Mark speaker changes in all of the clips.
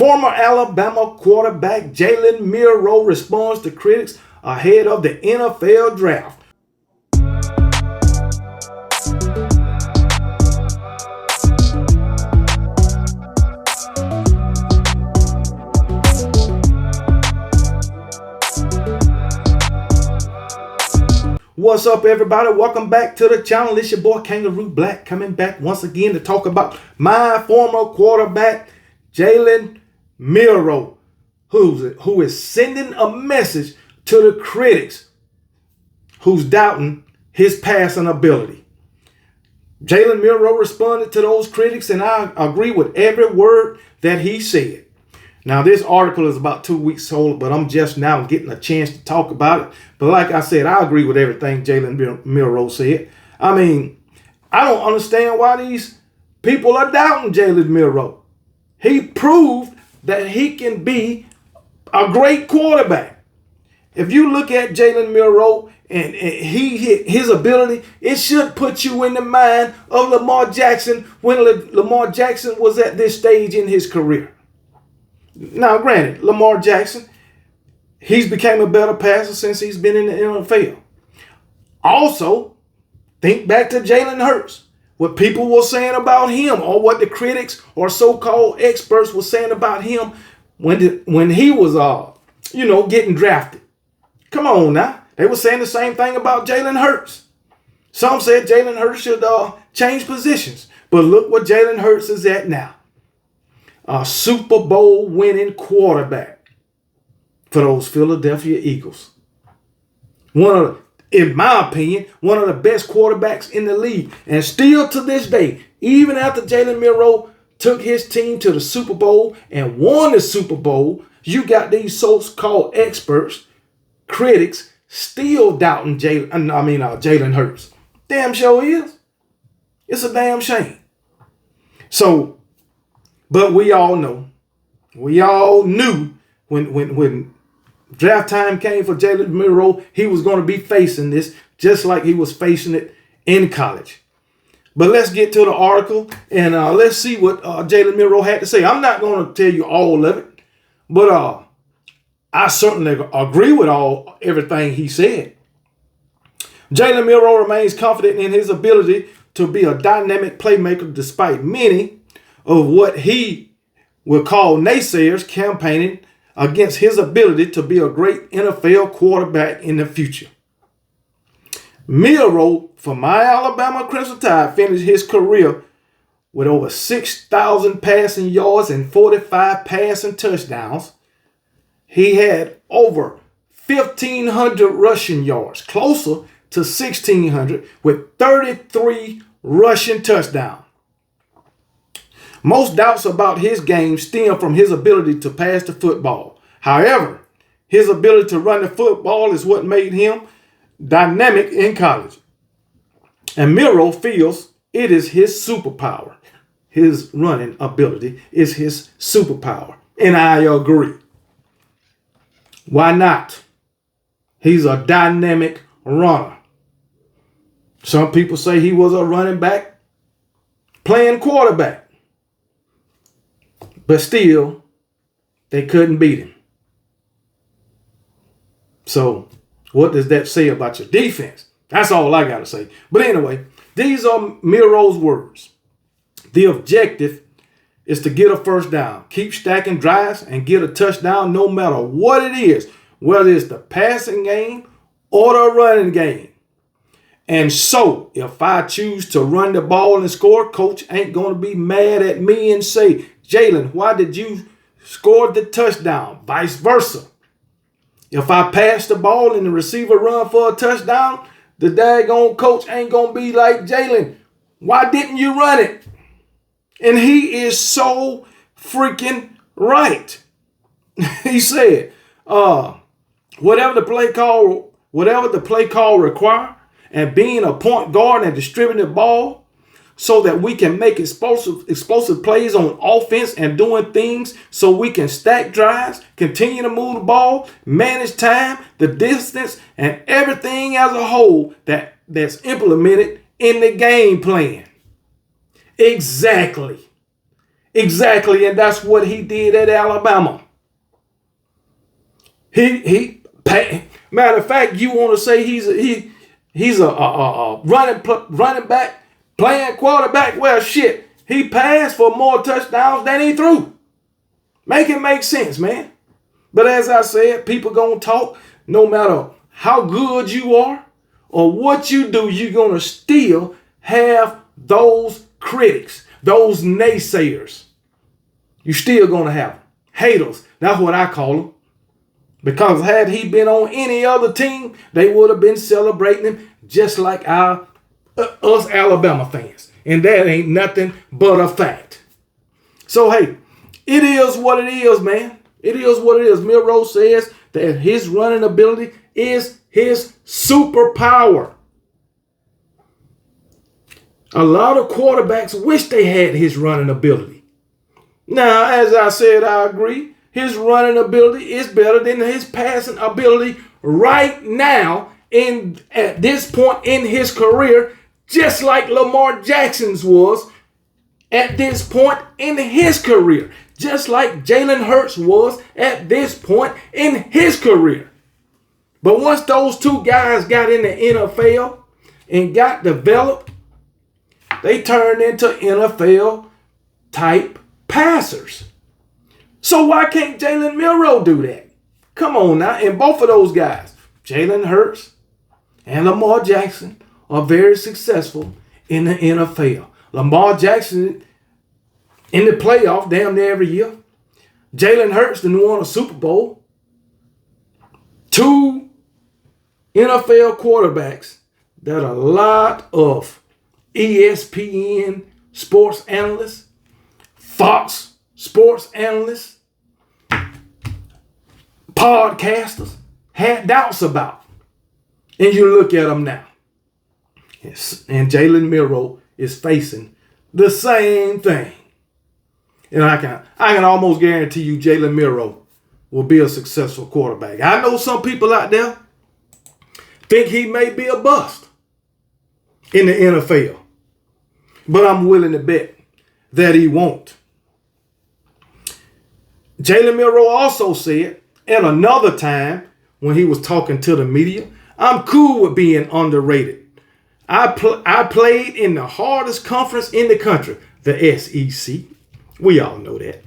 Speaker 1: Former Alabama quarterback Jalen Milroe responds to critics ahead of the NFL draft. What's up, everybody? Welcome back to the channel. It's your boy Kangaroo Black coming back once again to talk about my former quarterback Jalen Milroe, who is sending a message to the critics who's doubting his passing ability. Jalen Milroe responded to those critics, and I agree with every word that he said. Now, this article is about 2 weeks old, but I'm just now getting a chance to talk about it. But like I said, I agree with everything Jalen Milroe said. I mean, I don't understand why these people are doubting Jalen Milroe. He proved that he can be a great quarterback. If you look at Jalen Milroe and his ability, it should put you in the mind of Lamar Jackson when Lamar Jackson was at this stage in his career. Now, granted, Lamar Jackson, he's became a better passer since he's been in the NFL. Also, think back to Jalen Hurts, what people were saying about him, or what the critics or so-called experts were saying about him when he was, getting drafted. Come on now. They were saying the same thing about Jalen Hurts. Some said Jalen Hurts should change positions. But look what Jalen Hurts is at now. A Super Bowl winning quarterback for those Philadelphia Eagles. In my opinion, one of the best quarterbacks in the league. And still to this day, even after Jalen Milroe took his team to the Super Bowl and won the Super Bowl, you got these so-called experts, critics, still doubting Jalen Hurts. Damn sure is. It's a damn shame. But we all knew when draft time came for Jalen Milroe, he was going to be facing this just like he was facing it in college. But let's get to the article and let's see what Jalen Milroe had to say. I'm not going to tell you all of it, but I certainly agree with everything he said. Jalen Milroe remains confident in his ability to be a dynamic playmaker despite many of what he will call naysayers campaigning against his ability to be a great NFL quarterback in the future. Milroe, for my Alabama Crimson Tide, finished his career with over 6,000 passing yards and 45 passing touchdowns. He had over 1,500 rushing yards, closer to 1,600, with 33 rushing touchdowns. Most doubts about his game stem from his ability to pass the football. However, his ability to run the football is what made him dynamic in college. And Milroe feels it is his superpower. His running ability is his superpower. And I agree. Why not? He's a dynamic runner. Some people say he was a running back playing quarterback. But still, they couldn't beat him. So, what does that say about your defense? That's all I got to say. But anyway, these are Milroe's words. The objective is to get a first down, keep stacking drives, and get a touchdown no matter what it is, whether it's the passing game or the running game. And so, if I choose to run the ball and score, coach ain't going to be mad at me and say, Jalen, why did you score the touchdown? Vice versa. If I pass the ball and the receiver run for a touchdown, the daggone coach ain't going to be like, Jalen, why didn't you run it? And he is so freaking right. He said, whatever the play call require, and being a point guard and distributing the ball so that we can make explosive plays on offense and doing things so we can stack drives, continue to move the ball, manage time, the distance, and everything as a whole that's implemented in the game plan. Exactly. Exactly, and that's what he did at Alabama. Matter of fact, you want to say he's a running back, playing quarterback? Well, shit, he passed for more touchdowns than he threw. Make it make sense, man. But as I said, people gonna talk no matter how good you are or what you do. You're gonna still have those critics, those naysayers. You're still gonna have them. Haters. That's what I call them. Because had he been on any other team, they would have been celebrating him just like us Alabama fans. And that ain't nothing but a fact. So, hey, it is what it is, man. It is what it is. Milroe says that his running ability is his superpower. A lot of quarterbacks wish they had his running ability. Now, as I said, I agree. His running ability is better than his passing ability right now at this point in his career, just like Lamar Jackson's was at this point in his career, just like Jalen Hurts was at this point in his career. But once those two guys got in the NFL and got developed, they turned into NFL type passers. So why can't Jalen Milroe do that? Come on now. And both of those guys, Jalen Hurts and Lamar Jackson, are very successful in the NFL. Lamar Jackson in the playoff damn near every year. Jalen Hurts done won a Super Bowl. Two NFL quarterbacks that a lot of ESPN sports analysts, Fox sports analysts, podcasters had doubts about. And you look at them now. Yes. And Jalen Milroe is facing the same thing. And I can almost guarantee you Jalen Milroe will be a successful quarterback. I know some people out there think he may be a bust in the NFL. But I'm willing to bet that he won't. Jalen Milroe also said at another time when he was talking to the media, I'm cool with being underrated. I played in the hardest conference in the country, the SEC. We all know that.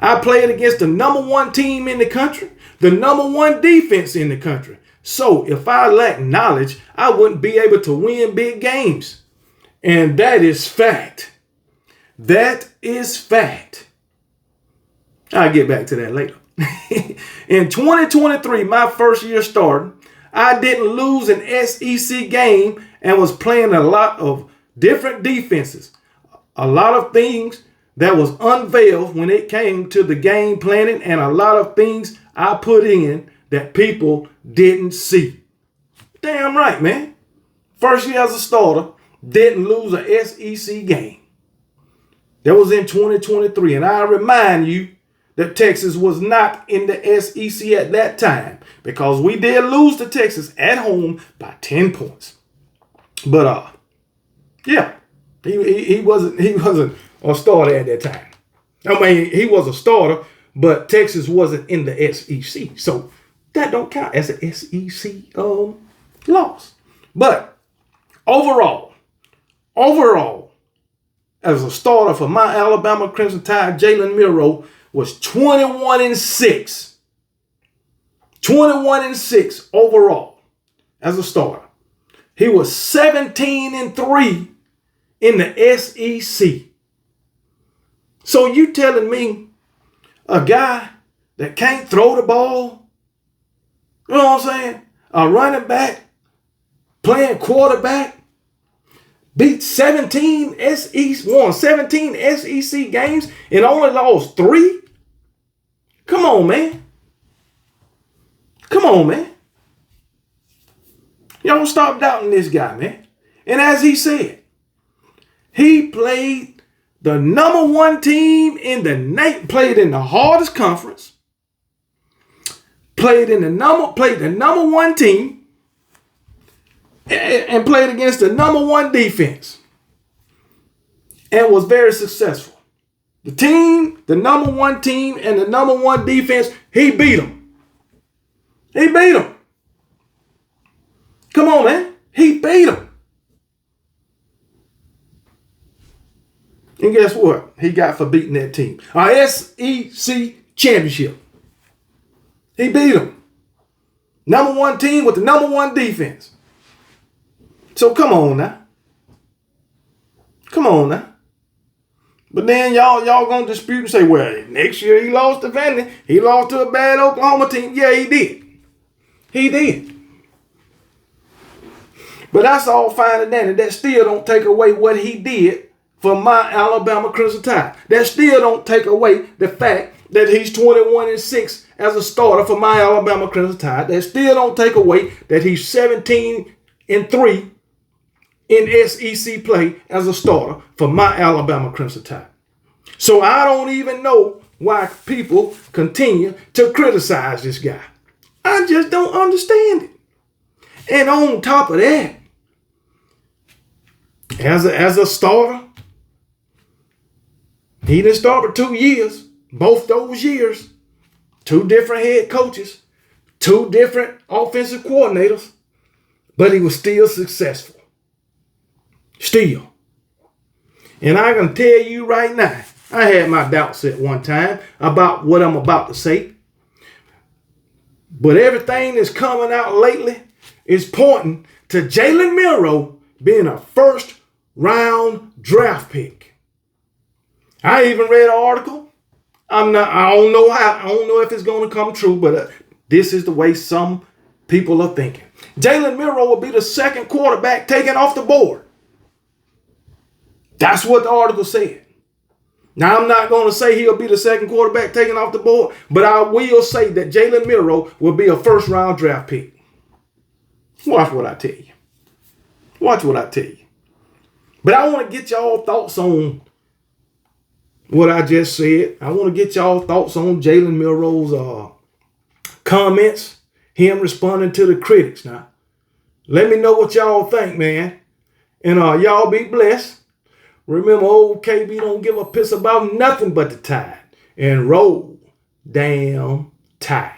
Speaker 1: I played against the number one team in the country, the number one defense in the country. So if I lack knowledge, I wouldn't be able to win big games. And that is fact. That is fact. I'll get back to that later. In 2023, my first year starting, I didn't lose an SEC game and was playing a lot of different defenses. A lot of things that was unveiled when it came to the game planning and a lot of things I put in that people didn't see. Damn right, man. First year as a starter, didn't lose an SEC game. That was in 2023. And I remind you that Texas was not in the SEC at that time because we did lose to Texas at home by 10 points. But yeah, he wasn't a starter at that time. I mean, he was a starter, but Texas wasn't in the SEC. So that don't count as an SEC loss. But overall, as a starter for my Alabama Crimson Tide, Jalen Milroe was 21-6. 21-6 overall as a starter. He was 17-3 in the SEC. So you telling me a guy that can't throw the ball, you know what I'm saying? A running back, playing quarterback, beat 17 SEC games and only lost 3? Come on, man. Come on, man. Y'all don't stop doubting this guy, man. And as he said, he played the number one team in the played in the hardest conference, played the number one team, and played against the number one defense, and was very successful. The team, the number one team and the number one defense, he beat them. He beat them. Come on, man. He beat them. And guess what? He got for beating that team. Our SEC championship. He beat them. Number one team with the number one defense. So come on now. Come on now. But then y'all gonna dispute and say, well, next year he lost to Vandy. He lost to a bad Oklahoma team. Yeah, he did. He did. But that's all fine and dandy. That still don't take away what he did for my Alabama Crimson Tide. That still don't take away the fact that he's 21-6 as a starter for my Alabama Crimson Tide. That still don't take away that he's 17-3 in SEC play as a starter for my Alabama Crimson Tide. So I don't even know why people continue to criticize this guy. I just don't understand it. And on top of that, as a starter, he didn't start for 2 years. Both those years, 2 different head coaches, 2 different offensive coordinators, but he was still successful. Still. And I can tell you right now, I had my doubts at one time about what I'm about to say. But everything that's coming out lately is pointing to Jalen Milroe being a first-round draft pick. I even read an article. I don't know if it's going to come true, but this is the way some people are thinking. Jalen Milroe will be the second quarterback taken off the board. That's what the article said. Now, I'm not going to say he'll be the second quarterback taken off the board, but I will say that Jalen Milroe will be a first-round draft pick. Watch what I tell you. Watch what I tell you. But I want to get y'all thoughts on what I just said. I want to get y'all thoughts on Jalen Milroe's comments, him responding to the critics. Now, let me know what y'all think, man. And y'all be blessed. Remember, old KB don't give a piss about nothing but the Tide. And roll damn Tide.